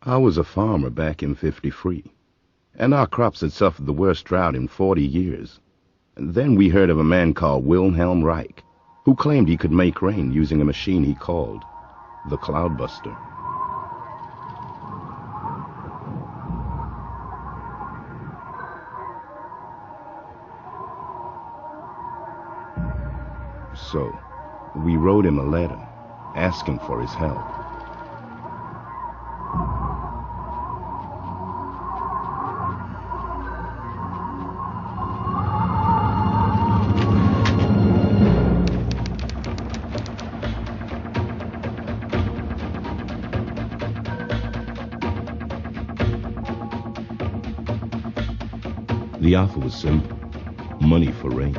I was a farmer back in '53, and our crops had suffered the worst drought in 40 years. Then we heard of a man called Wilhelm Reich, who claimed he could make rain using a machine he called the Cloudbuster. So, we wrote him a letter, asking for his help. The offer was simple: money for rain.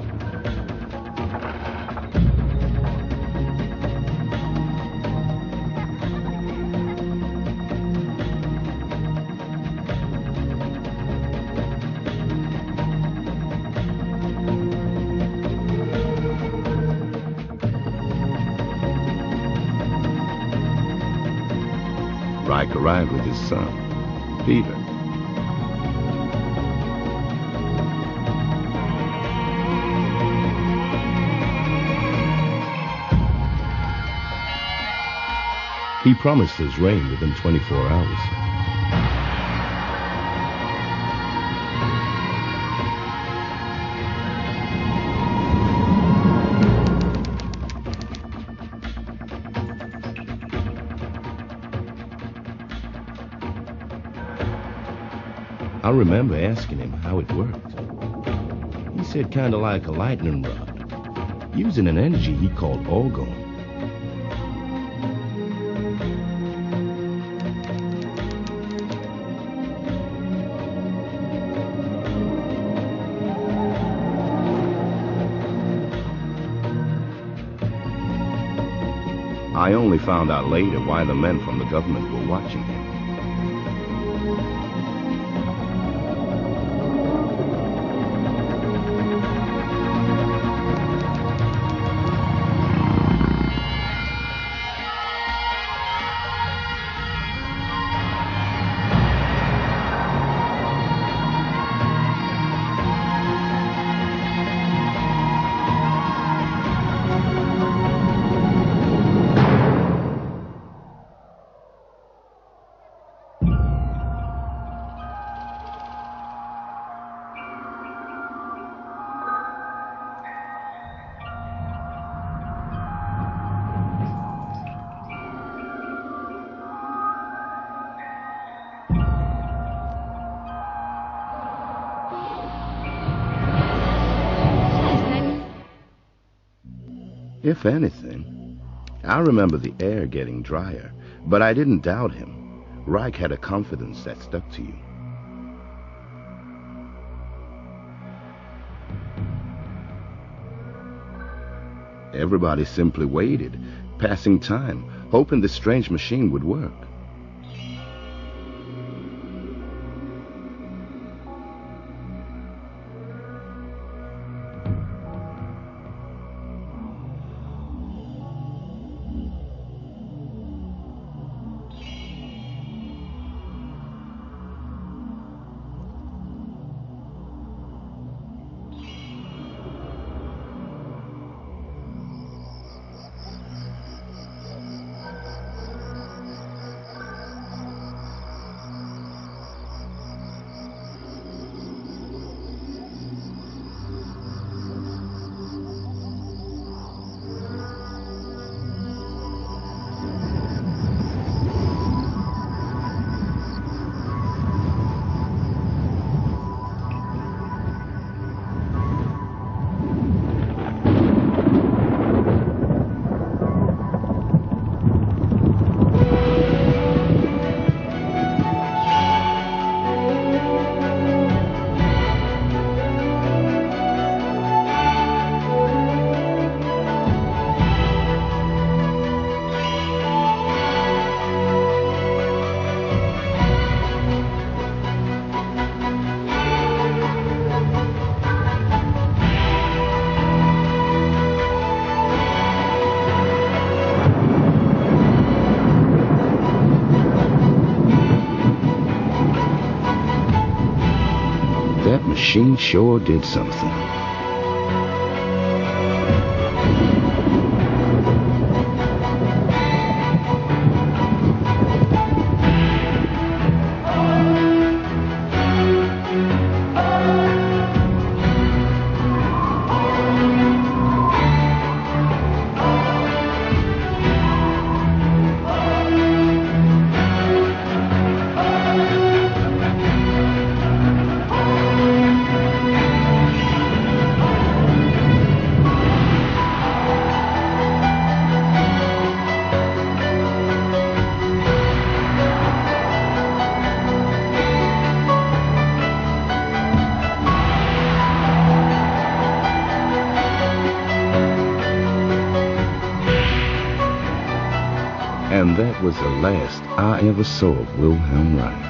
Reich arrived with his son, Peter. He promised us rain within 24 hours. I remember asking him how it worked. He said kind of like a lightning rod, using an energy he called Orgone. I only found out later why the men from the government were watching him. If anything, I remember the air getting drier, but I didn't doubt him. Reich had a confidence that stuck to you. Everybody simply waited, passing time, hoping this strange machine would work. machine sure did something. And that was the last I ever saw of Wilhelm Reich.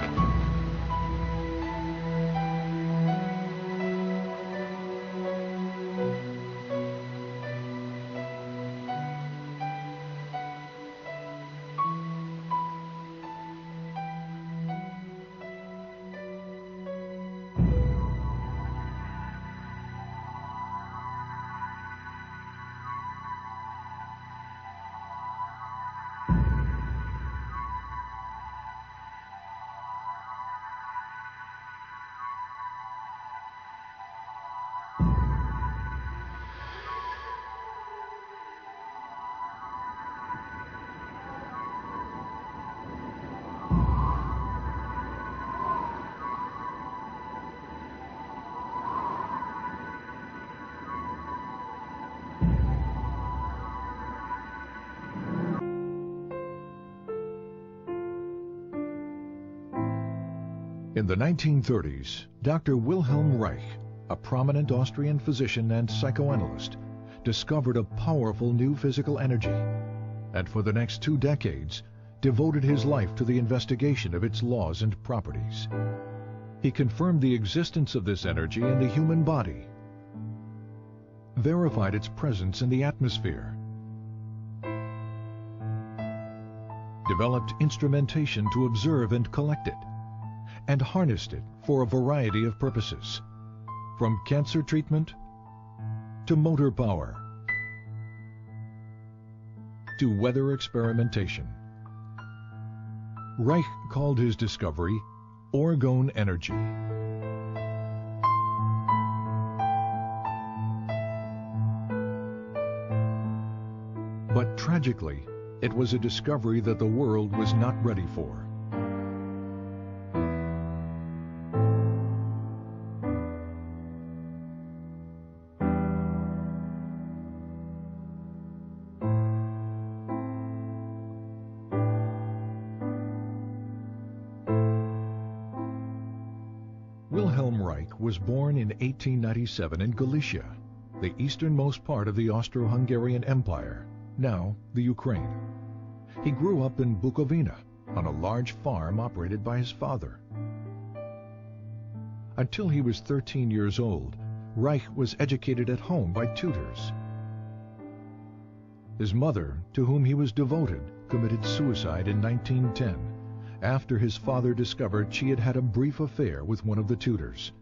In the 1930s, Dr. Wilhelm Reich, a prominent Austrian physician and psychoanalyst, discovered a powerful new physical energy, and for the next 2 decades, devoted his life to the investigation of its laws and properties. He confirmed the existence of this energy in the human body, verified its presence in the atmosphere, developed instrumentation to observe and collect it, and harnessed it for a variety of purposes, from cancer treatment to motor power to weather experimentation. Reich called his discovery Orgone energy. But tragically, it was a discovery that the world was not ready for. Wilhelm Reich was born in 1897 in Galicia, the easternmost part of the Austro-Hungarian Empire, now the Ukraine. He grew up in Bukovina, on a large farm operated by his father. Until he was 13 years old, Reich was educated at home by tutors. His mother, to whom he was devoted, committed suicide in 1910, after his father discovered she had had a brief affair with one of the tutors.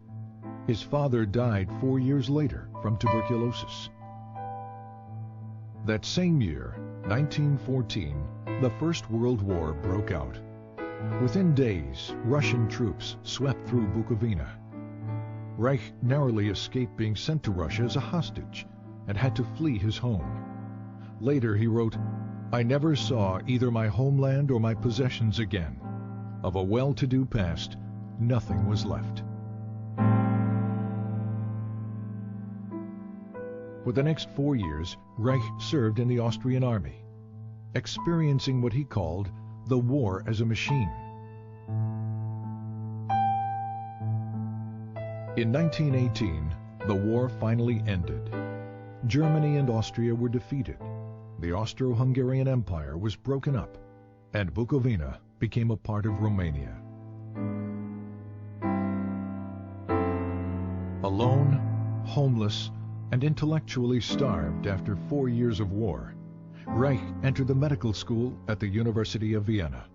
His father died 4 years later from tuberculosis. That same year, 1914, the First World War broke out. Within days, Russian troops swept through Bukovina. Reich narrowly escaped being sent to Russia as a hostage and had to flee his home. Later he wrote, "I never saw either my homeland or my possessions again. Of a well-to-do past, nothing was left." For the next 4 years, Reich served in the Austrian army, experiencing what he called the war as a machine. In 1918, the war finally ended. Germany and Austria were defeated. The Austro-Hungarian Empire was broken up, and Bukovina became a part of Romania. Alone, homeless, and intellectually starved after 4 years of war, Reich entered the medical school at the University of Vienna.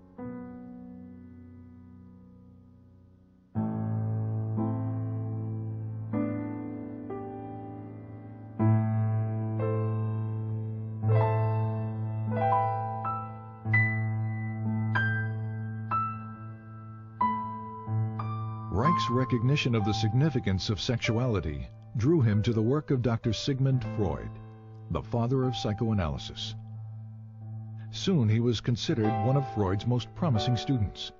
Reich's recognition of the significance of sexuality drew him to the work of Dr. Sigmund Freud, the father of psychoanalysis. Soon he was considered one of Freud's most promising students.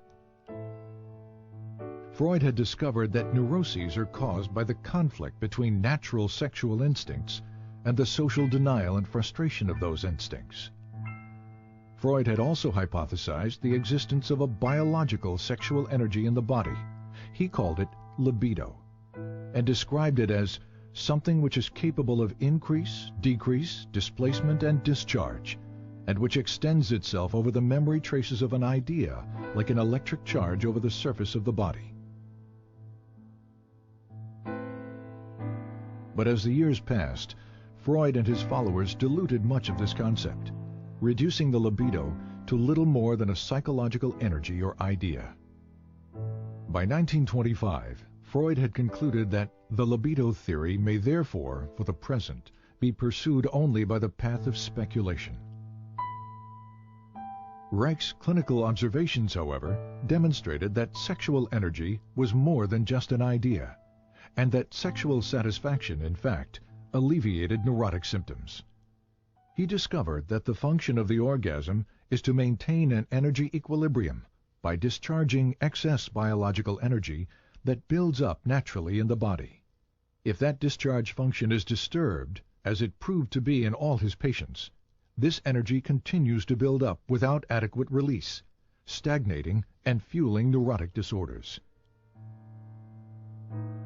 Freud had discovered that neuroses are caused by the conflict between natural sexual instincts and the social denial and frustration of those instincts. Freud had also hypothesized the existence of a biological sexual energy in the body. He called it libido, and described it as something which is capable of increase, decrease, displacement, and discharge, and which extends itself over the memory traces of an idea like an electric charge over the surface of the body. But as the years passed, Freud and his followers diluted much of this concept, reducing the libido to little more than a psychological energy or idea. By 1925, Freud had concluded that the libido theory may therefore, for the present, be pursued only by the path of speculation. Reich's clinical observations, however, demonstrated that sexual energy was more than just an idea, and that sexual satisfaction, in fact, alleviated neurotic symptoms. He discovered that the function of the orgasm is to maintain an energy equilibrium by discharging excess biological energy that builds up naturally in the body. If that discharge function is disturbed, as it proved to be in all his patients, this energy continues to build up without adequate release, stagnating and fueling neurotic disorders.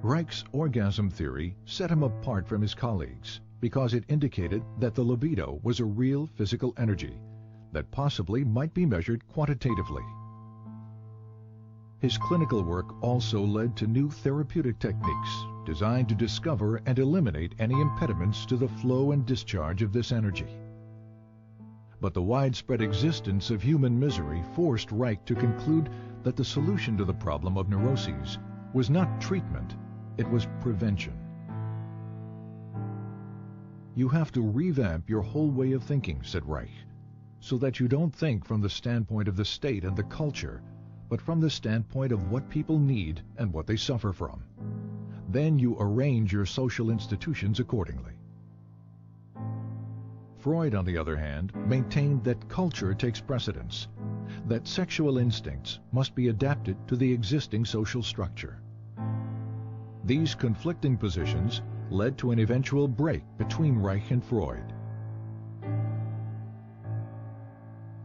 Reich's orgasm theory set him apart from his colleagues because it indicated that the libido was a real physical energy that possibly might be measured quantitatively. His clinical work also led to new therapeutic techniques designed to discover and eliminate any impediments to the flow and discharge of this energy. But the widespread existence of human misery forced Reich to conclude that the solution to the problem of neuroses was not treatment, it was prevention. You have to revamp your whole way of thinking, said Reich, so that you don't think from the standpoint of the state and the culture, but from the standpoint of what people need and what they suffer from. Then you arrange your social institutions accordingly. Freud, on the other hand, maintained that culture takes precedence, that sexual instincts must be adapted to the existing social structure. These conflicting positions led to an eventual break between Reich and Freud.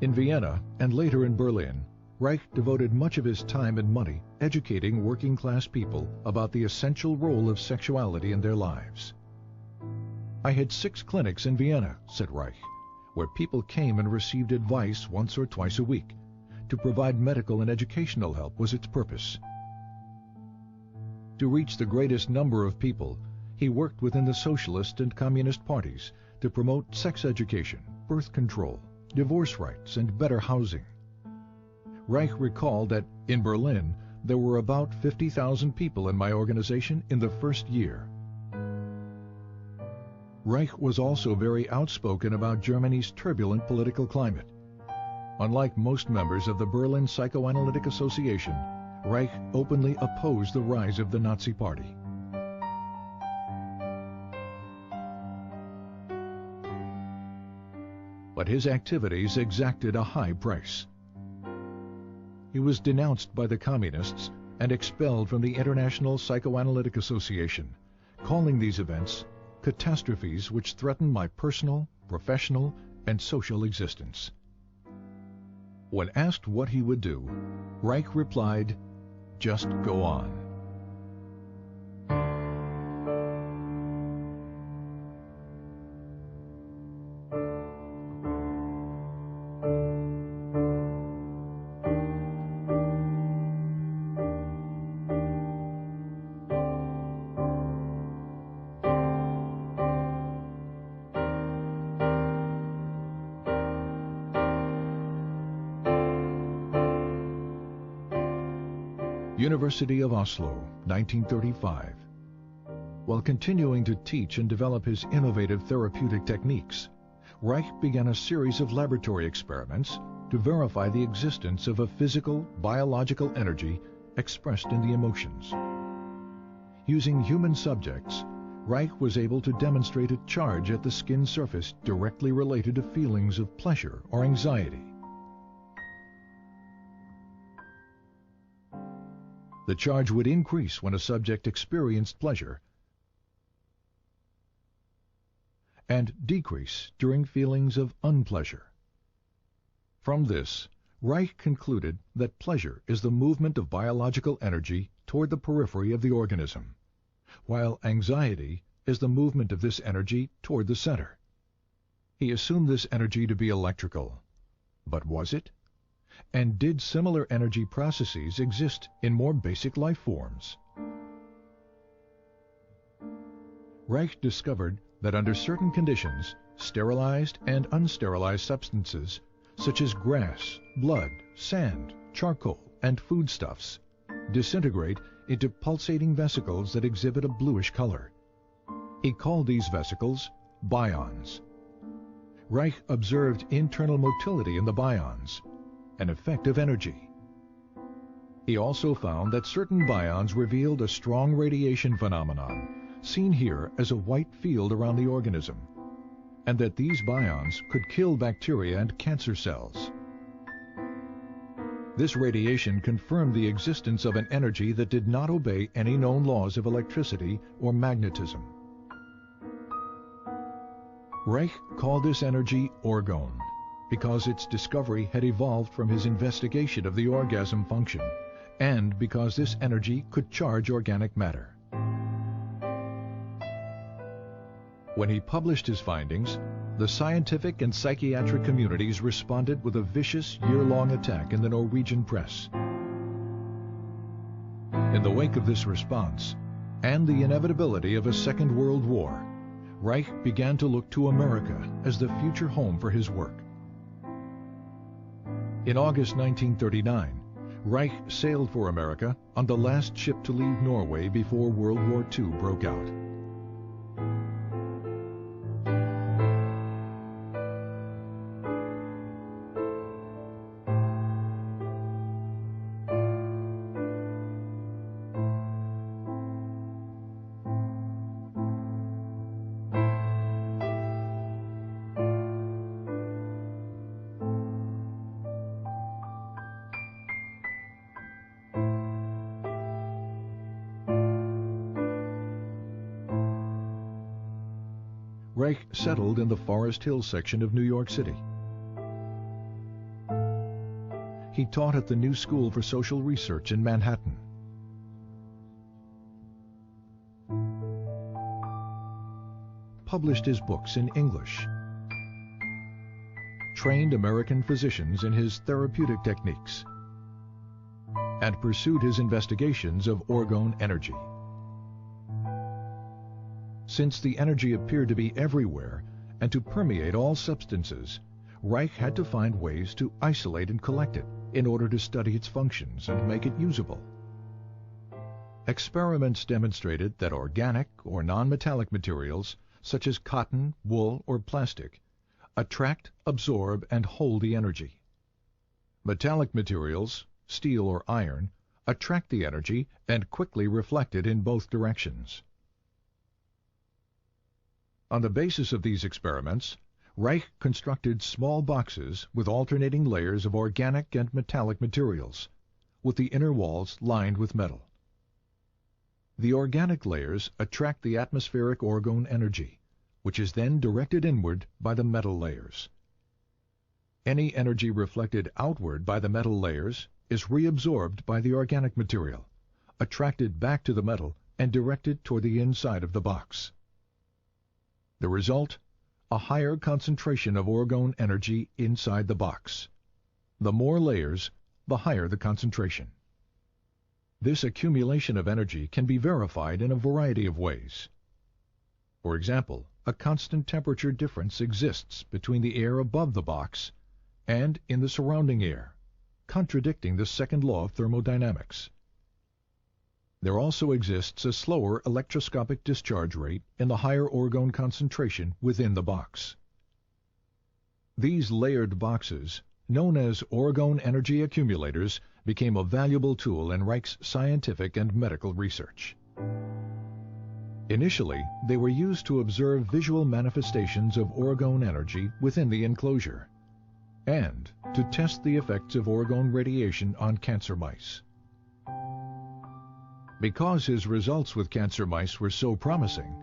In Vienna and later in Berlin, Reich devoted much of his time and money educating working-class people about the essential role of sexuality in their lives. I had 6 clinics in Vienna, said Reich, where people came and received advice once or twice a week. To provide medical and educational help was its purpose. To reach the greatest number of people, he worked within the socialist and communist parties to promote sex education, birth control, divorce rights, and better housing. Reich recalled that in Berlin there were about 50,000 people in my organization in the first year. Reich was also very outspoken about Germany's turbulent political climate. Unlike most members of the Berlin Psychoanalytic Association, Reich openly opposed the rise of the Nazi Party. But his activities exacted a high price. He was denounced by the communists and expelled from the International Psychoanalytic Association, calling these events catastrophes which threaten my personal, professional, and social existence. When asked what he would do, Reich replied, "Just go on." University of Oslo, 1935. While continuing to teach and develop his innovative therapeutic techniques, Reich began a series of laboratory experiments to verify the existence of a physical, biological energy expressed in the emotions. Using human subjects, Reich was able to demonstrate a charge at the skin surface directly related to feelings of pleasure or anxiety. The charge would increase when a subject experienced pleasure and decrease during feelings of unpleasure. From this, Reich concluded that pleasure is the movement of biological energy toward the periphery of the organism, while anxiety is the movement of this energy toward the center. He assumed this energy to be electrical. But was it? And did similar energy processes exist in more basic life forms? Reich discovered that under certain conditions, sterilized and unsterilized substances, such as grass, blood, sand, charcoal, and foodstuffs, disintegrate into pulsating vesicles that exhibit a bluish color. He called these vesicles bions. Reich observed internal motility in the bions, an effect of energy. He also found that certain bions revealed a strong radiation phenomenon, seen here as a white field around the organism, and that these bions could kill bacteria and cancer cells. This radiation confirmed the existence of an energy that did not obey any known laws of electricity or magnetism. Reich called this energy Orgone because its discovery had evolved from his investigation of the orgasm function, and because this energy could charge organic matter. When he published his findings, the scientific and psychiatric communities responded with a vicious year-long attack in the Norwegian press. In the wake of this response, and the inevitability of a Second World War, Reich began to look to America as the future home for his work. In August 1939, Reich sailed for America on the last ship to leave Norway before World War II broke out. Reich settled in the Forest Hill section of New York City. He taught at the New School for Social Research in Manhattan. Published his books in English. Trained American physicians in his therapeutic techniques. And pursued his investigations of orgone energy. Since the energy appeared to be everywhere and to permeate all substances, Reich had to find ways to isolate and collect it in order to study its functions and make it usable. Experiments demonstrated that organic or non-metallic materials, such as cotton, wool, or plastic, attract, absorb, and hold the energy. Metallic materials, steel or iron, attract the energy and quickly reflect it in both directions. On the basis of these experiments, Reich constructed small boxes with alternating layers of organic and metallic materials, with the inner walls lined with metal. The organic layers attract the atmospheric orgone energy, which is then directed inward by the metal layers. Any energy reflected outward by the metal layers is reabsorbed by the organic material, attracted back to the metal, and directed toward the inside of the box. The result, a higher concentration of orgone energy inside the box. The more layers, the higher the concentration. This accumulation of energy can be verified in a variety of ways. For example, a constant temperature difference exists between the air above the box and in the surrounding air, contradicting the second law of thermodynamics. There also exists a slower electroscopic discharge rate in the higher orgone concentration within the box. These layered boxes, known as Orgone energy accumulators, became a valuable tool in Reich's scientific and medical research. Initially, they were used to observe visual manifestations of orgone energy within the enclosure, and to test the effects of orgone radiation on cancer mice. Because his results with cancer mice were so promising,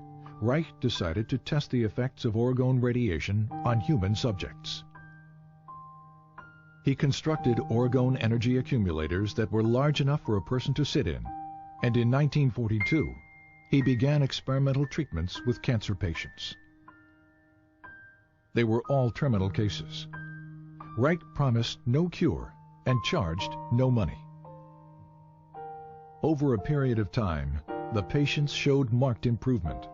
Reich decided to test the effects of orgone radiation on human subjects. He constructed orgone energy accumulators that were large enough for a person to sit in, and in 1942, he began experimental treatments with cancer patients. They were all terminal cases. Reich promised no cure and charged no money. Over a period of time, the patients showed marked improvement,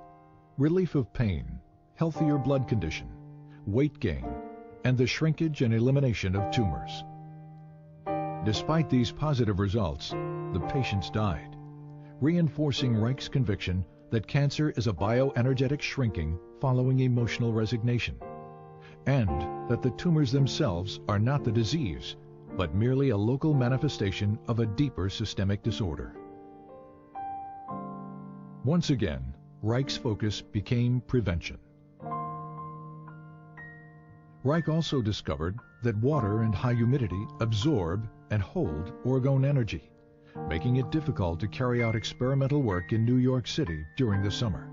relief of pain, healthier blood condition, weight gain, and the shrinkage and elimination of tumors. Despite these positive results, the patients died, reinforcing Reich's conviction that cancer is a bioenergetic shrinking following emotional resignation, and that the tumors themselves are not the disease, but merely a local manifestation of a deeper systemic disorder. Once again, Reich's focus became prevention. Reich also discovered that water and high humidity absorb and hold orgone energy, making it difficult to carry out experimental work in New York City during the summer.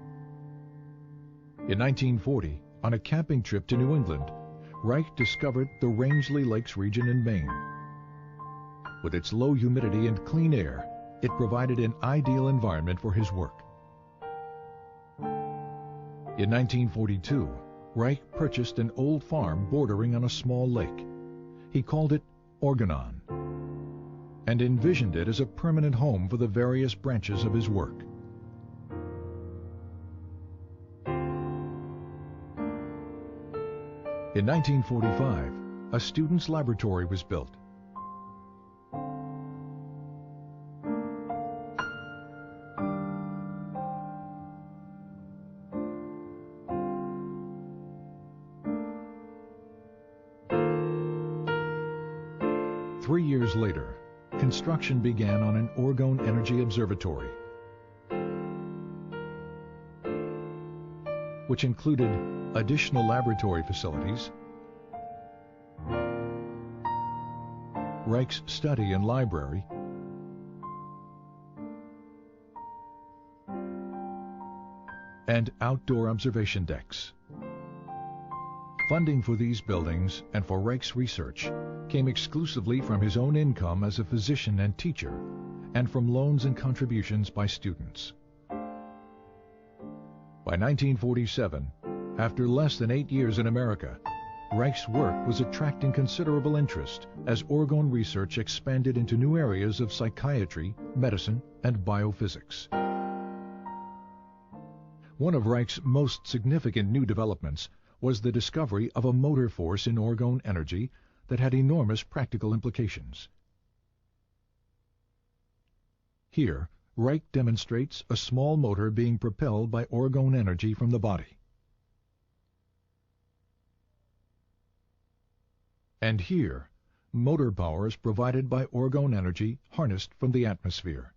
In 1940, on a camping trip to New England, Reich discovered the Rangeley Lakes region in Maine. With its low humidity and clean air, it provided an ideal environment for his work. In 1942, Reich purchased an old farm bordering on a small lake. He called it Orgone, and envisioned it as a permanent home for the various branches of his work. In 1945, a student's laboratory was built. Three years later, construction began on an orgone energy observatory, which included additional laboratory facilities, Reich's study and library, and outdoor observation decks. Funding for these buildings and for Reich's research came exclusively from his own income as a physician and teacher, and from loans and contributions by students. By 1947, after less than 8 years in America, Reich's work was attracting considerable interest as orgone research expanded into new areas of psychiatry, medicine, and biophysics. One of Reich's most significant new developments was the discovery of a motor force in orgone energy that had enormous practical implications. Here, Reich demonstrates a small motor being propelled by orgone energy from the body. And here, motor power is provided by orgone energy harnessed from the atmosphere.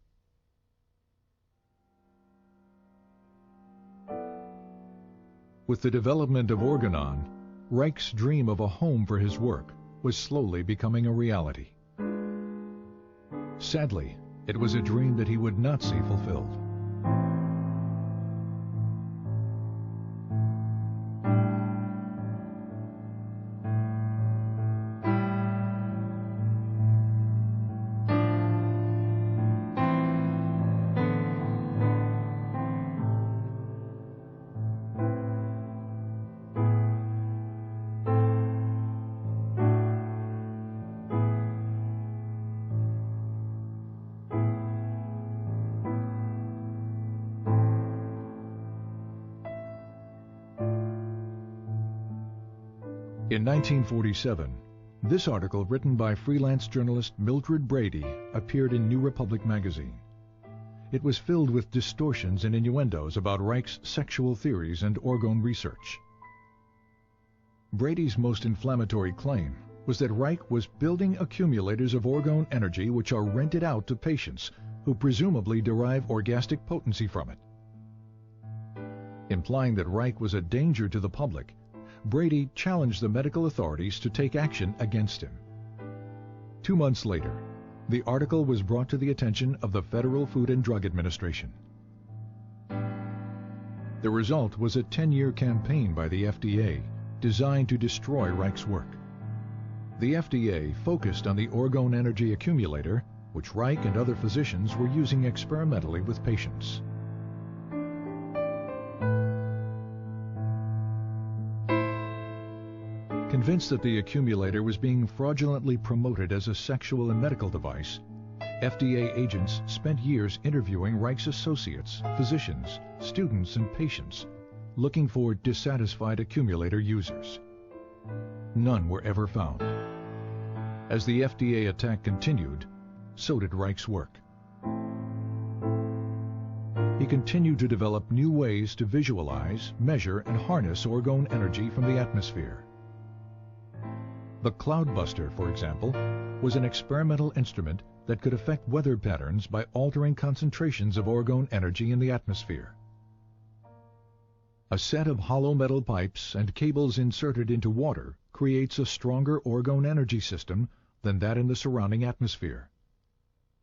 With the development of Orgone, Reich's dream of a home for his work was slowly becoming a reality. Sadly, it was a dream that he would not see fulfilled. In 1947, this article, written by freelance journalist Mildred Brady, appeared in New Republic magazine. It was filled with distortions and innuendos about Reich's sexual theories and orgone research. Brady's most inflammatory claim was that Reich was building accumulators of orgone energy which are rented out to patients who presumably derive orgastic potency from it. Implying that Reich was a danger to the public, Brady challenged the medical authorities to take action against him. 2 months later, the article was brought to the attention of the Federal Food and Drug Administration. The result was a 10-year campaign by the FDA designed to destroy Reich's work. The FDA focused on the orgone energy accumulator, which Reich and other physicians were using experimentally with patients. Convinced that the accumulator was being fraudulently promoted as a sexual and medical device, FDA agents spent years interviewing Reich's associates, physicians, students, and patients, looking for dissatisfied accumulator users. None were ever found. As the FDA attack continued, so did Reich's work. He continued to develop new ways to visualize, measure, and harness orgone energy from the atmosphere. The Cloudbuster, for example, was an experimental instrument that could affect weather patterns by altering concentrations of orgone energy in the atmosphere. A set of hollow metal pipes and cables inserted into water creates a stronger orgone energy system than that in the surrounding atmosphere.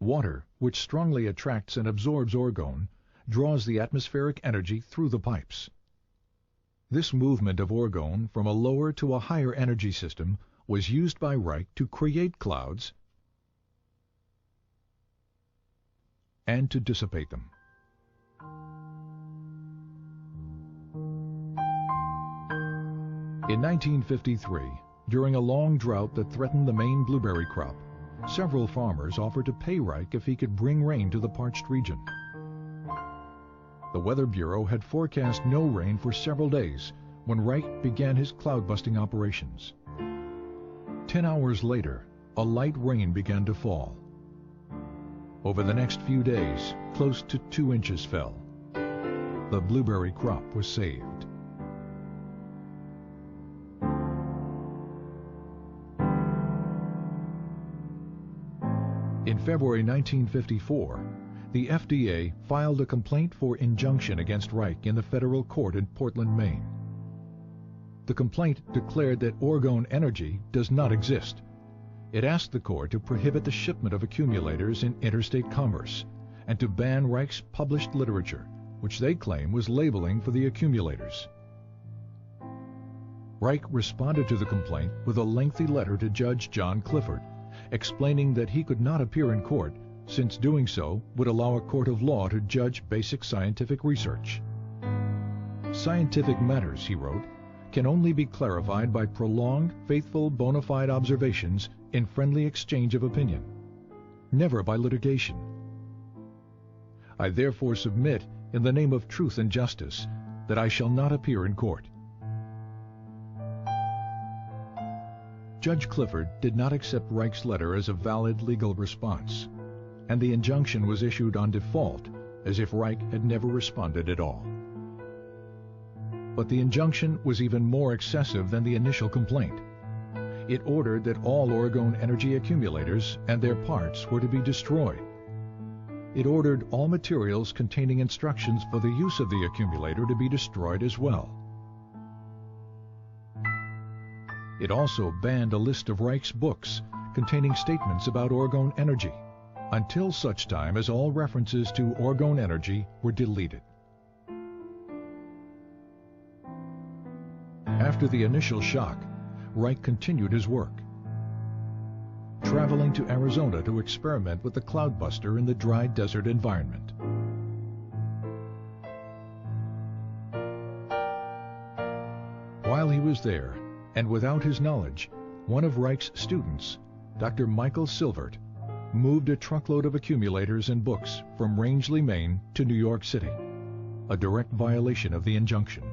Water, which strongly attracts and absorbs orgone, draws the atmospheric energy through the pipes. This movement of orgone from a lower to a higher energy system was used by Reich to create clouds and to dissipate them. In 1953, during a long drought that threatened the Maine blueberry crop, several farmers offered to pay Reich if he could bring rain to the parched region. The Weather Bureau had forecast no rain for several days when Reich began his cloud-busting operations. 10 hours later, a light rain began to fall. Over the next few days, close to 2 inches fell. The blueberry crop was saved. In February 1954, the FDA filed a complaint for injunction against Reich in the federal court in Portland, Maine. The complaint declared that orgone energy does not exist. It asked the court to prohibit the shipment of accumulators in interstate commerce and to ban Reich's published literature, which they claim was labeling for the accumulators. Reich responded to the complaint with a lengthy letter to Judge John Clifford, explaining that he could not appear in court since doing so would allow a court of law to judge basic scientific research. Scientific matters, he wrote, can only be clarified by prolonged, faithful, bona fide observations in friendly exchange of opinion, never by litigation. I therefore submit, in the name of truth and justice, that I shall not appear in court. Judge Clifford did not accept Reich's letter as a valid legal response, and the injunction was issued on default, as if Reich had never responded at all. But the injunction was even more excessive than the initial complaint. It ordered that all orgone energy accumulators and their parts were to be destroyed. It ordered all materials containing instructions for the use of the accumulator to be destroyed as well. It also banned a list of Reich's books containing statements about orgone energy, until such time as all references to orgone energy were deleted. After the initial shock, Reich continued his work, traveling to Arizona to experiment with the Cloudbuster in the dry desert environment. While he was there, and without his knowledge, one of Reich's students, Dr. Michael Silvert, moved a truckload of accumulators and books from Rangeley, Maine to New York City, a direct violation of the injunction.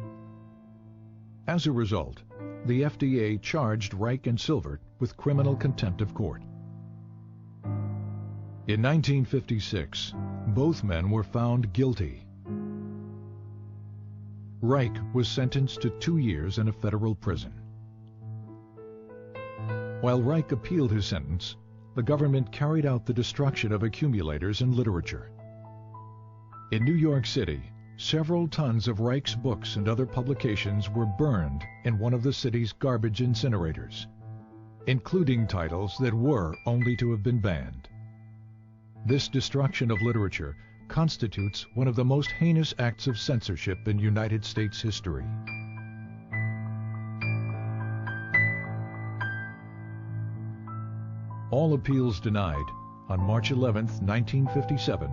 As a result, the FDA charged Reich and Silvert with criminal contempt of court. In 1956, both men were found guilty. Reich was sentenced to 2 years in a federal prison. While Reich appealed his sentence, the government carried out the destruction of accumulators and literature. In New York City, several tons of Reich's books and other publications were burned in one of the city's garbage incinerators, including titles that were only to have been banned. This destruction of literature constitutes one of the most heinous acts of censorship in United States history. All appeals denied, on March 11, 1957,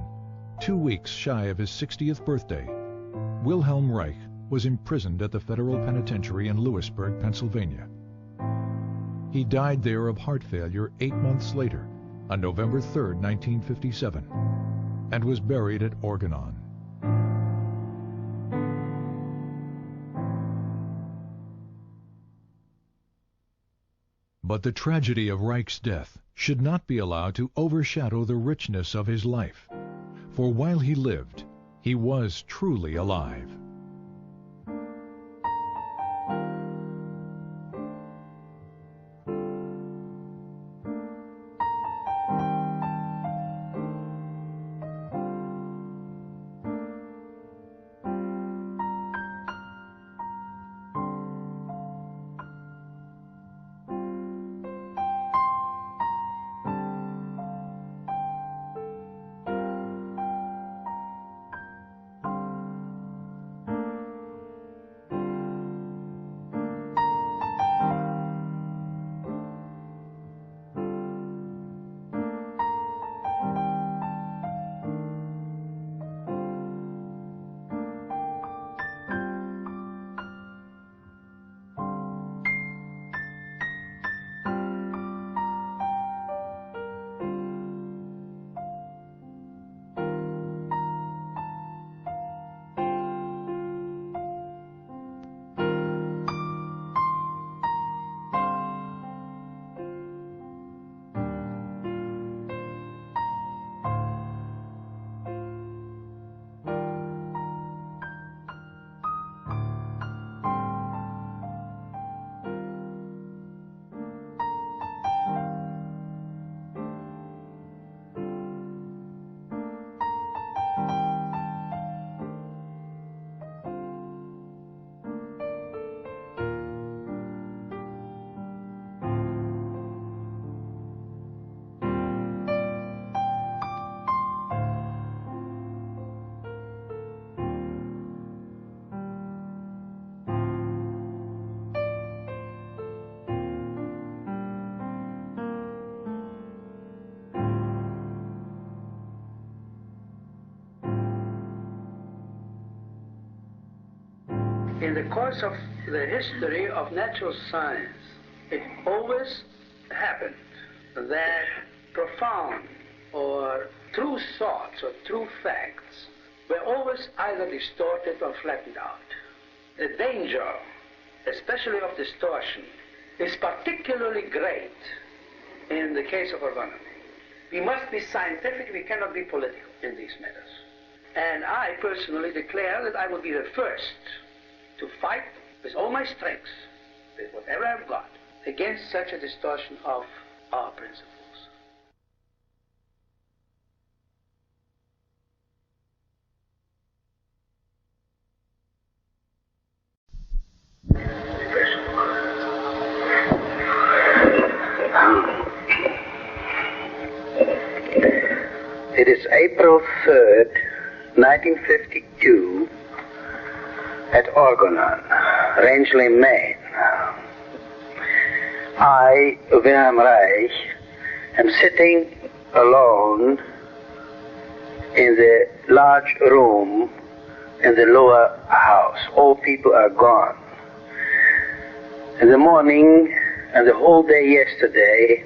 2 weeks shy of his 60th birthday, Wilhelm Reich was imprisoned at the federal penitentiary in Lewisburg, Pennsylvania. He died there of heart failure 8 months later, on November 3, 1957, and was buried at Orgone. But the tragedy of Reich's death should not be allowed to overshadow the richness of his life, for while he lived, he was truly alive. In the course of the history of natural science, it always happened that profound or true thoughts or true facts were always either distorted or flattened out. The danger, especially of distortion, is particularly great in the case of Orgone. We must be scientific, we cannot be political in these matters. And I personally declare that I will be the first to fight with all my strength, with whatever I've got, against such a distortion of our principles. It is April 3rd, 1952, at Orgone, Rangeley, Maine. I, Wilhelm Reich, am sitting alone in the large room in the lower house. All people are gone. In the morning and the whole day yesterday,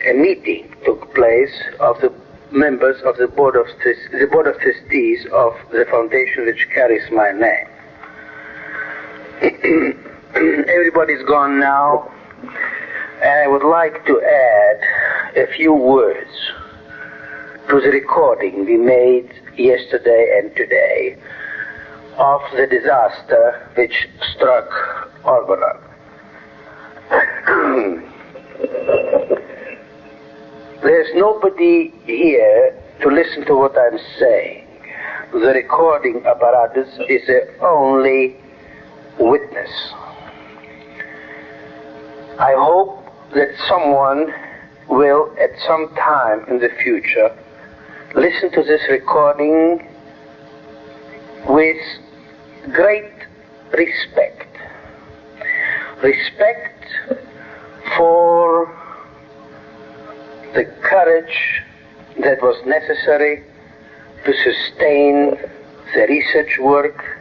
a meeting took place of the members of the Board of Trustees of the foundation which carries my name. Everybody's gone now, and I would like to add a few words to the recording we made yesterday and today of the disaster which struck Orgone. there's nobody here to listen to what I'm saying. The recording apparatus is the only witness. I hope that someone will, at some time in the future, listen to this recording with great respect. Respect for the courage that was necessary to sustain the research work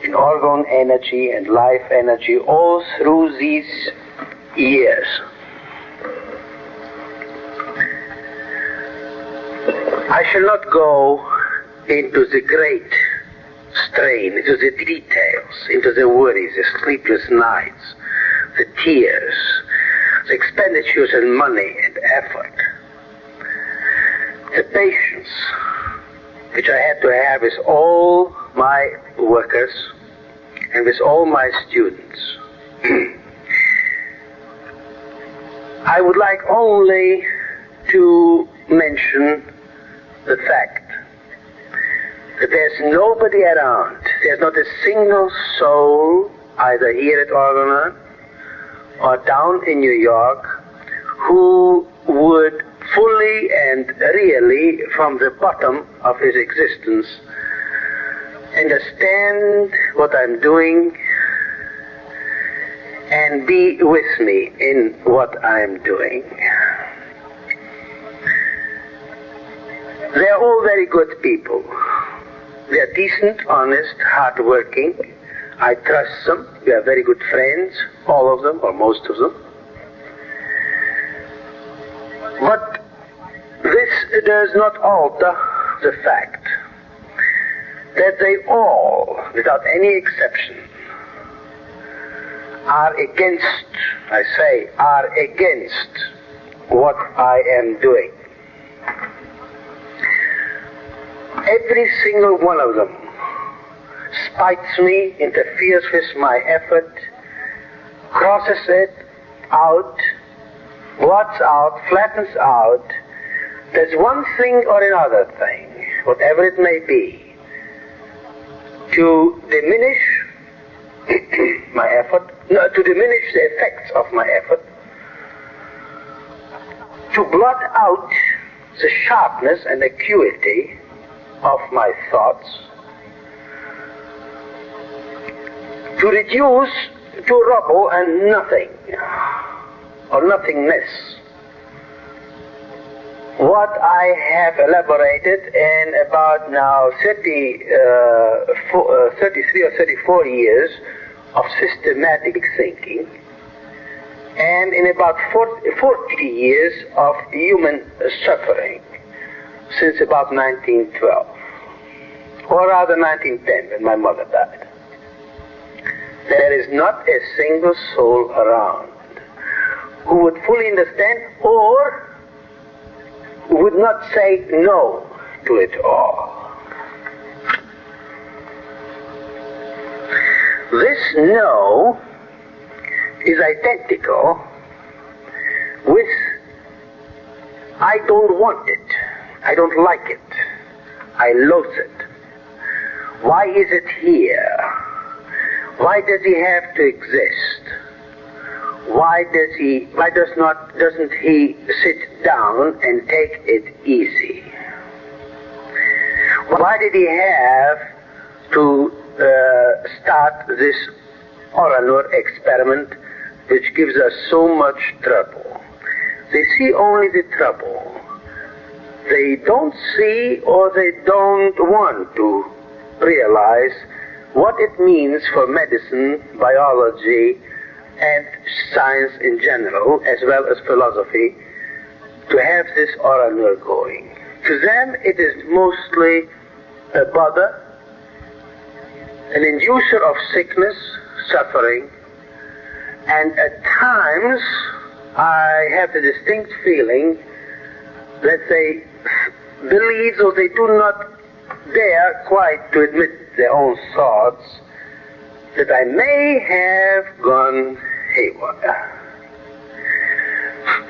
in orgone energy and life energy all through these years. I shall not go into the great strain, into the details, into the worries, the sleepless nights, the tears, the expenditures in money and effort, the patience which I had to have with all my workers and with all my students. I would like only to mention the fact that there's nobody around, there's not a single soul, either here at Orgone or down in New York, who would fully and really, from the bottom of his existence, understand what I'm doing and be with me in what I'm doing. They're all very good people. They're decent, honest, hard-working. I trust them. We are very good friends, all of them, or most of them. But this does not alter the fact that they all, without any exception, are against, I say, are against what I am doing. Every single one of them spites me, interferes with my effort, crosses it out, blots out, flattens out. There's one thing or another thing, whatever it may be, to diminish my effort, no, to diminish the effects of my effort, to blot out the sharpness and acuity of my thoughts, to reduce to rubble and nothing, or nothingness, what I have elaborated in about now 33 or 34 years of systematic thinking, and in about 40 years of human suffering, since about 1912, or rather 1910, when my mother died. There is not a single soul around who would fully understand or would not say no to it all. This no is identical with I don't want it, I don't like it, I loathe it. Why is it here? Why does he have to exist? Why doesn't he sit down and take it easy? Why did he have to start this Orgone experiment which gives us so much trouble? They see only the trouble. They don't see or they don't want to realize what it means for medicine, biology, and science in general, as well as philosophy, to have this Orgone going. To them it is mostly a bother, an inducer of sickness, suffering, and at times I have the distinct feeling that they believe, though they do not dare quite to admit their own thoughts, that I may have gone haywire.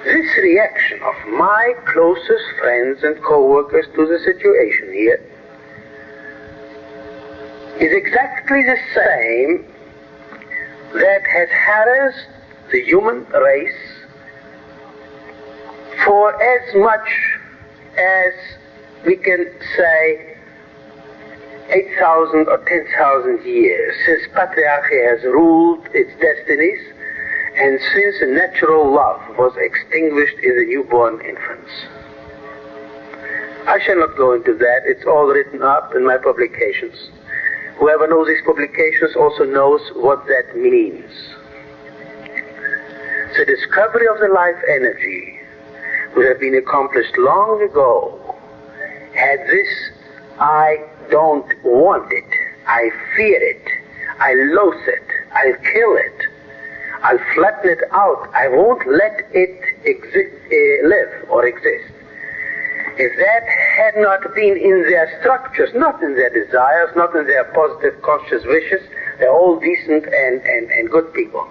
This reaction of my closest friends and co-workers to the situation here is exactly the same that has harassed the human race for as much as we can say 8,000 or 10,000 years, since patriarchy has ruled its destinies and since natural love was extinguished in the newborn infants. I shall not go into that. It's all written up in my publications. Whoever knows these publications also knows what that means. The discovery of the life energy would have been accomplished long ago had this I don't want it, I fear it, I loathe it, I'll kill it, I'll flatten it out, I won't let it live or exist. If that had not been in their structures, not in their desires, not in their positive conscious wishes, they're all decent and good people.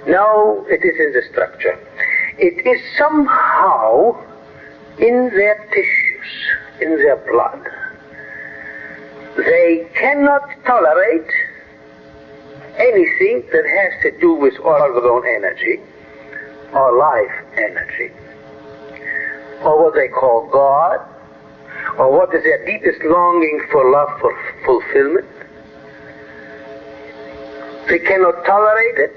No, it is in the structure. It is somehow in their tissues, in their blood. They cannot tolerate anything that has to do with Orgone energy or life energy, or what they call God, or what is their deepest longing for love, for fulfillment. They cannot tolerate it,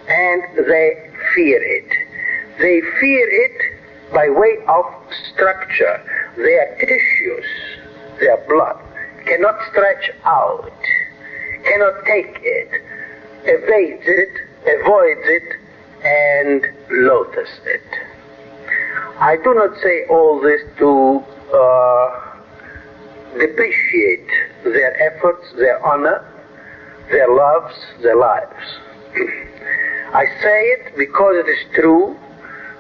and they fear it. They fear it by way of structure. Their tissues, their blood, cannot stretch out, cannot take it, evades it, avoids it, and loathes it. I do not say all this to depreciate their efforts, their honor, their loves, their lives. I say it because it is true,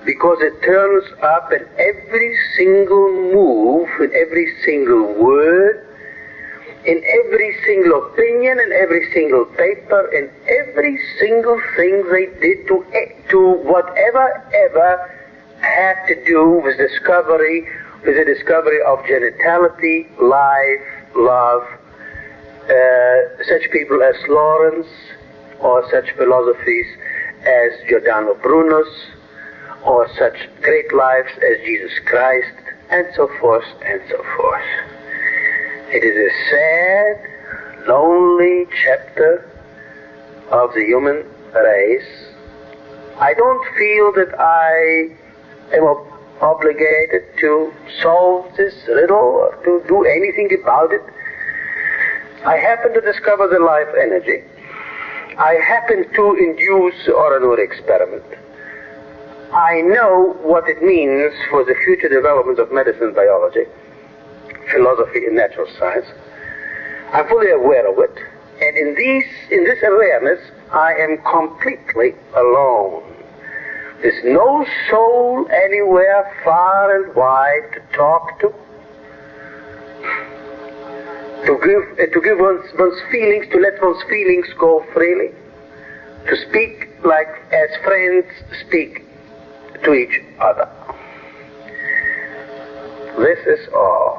because it turns up in every single move, in every single word, in every single opinion, in every single paper, in every single thing they did to whatever ever had to do with the discovery of genitality, life, love. Such people as Lawrence, or such philosophies as Giordano Bruno's, or such great lives as Jesus Christ, and so forth and so forth. It is a sad, lonely chapter of the human race. I don't feel that I am obligated to solve this riddle or to do anything about it. I happen to discover the life energy. I happen to induce the Orgone experiment. I know what it means for the future development of medicine and biology, philosophy and natural science. I'm fully aware of it, and in this awareness, I am completely alone. There's no soul anywhere far and wide to talk to give one's feelings, to let one's feelings go freely, to speak like as friends speak to each other. This is all.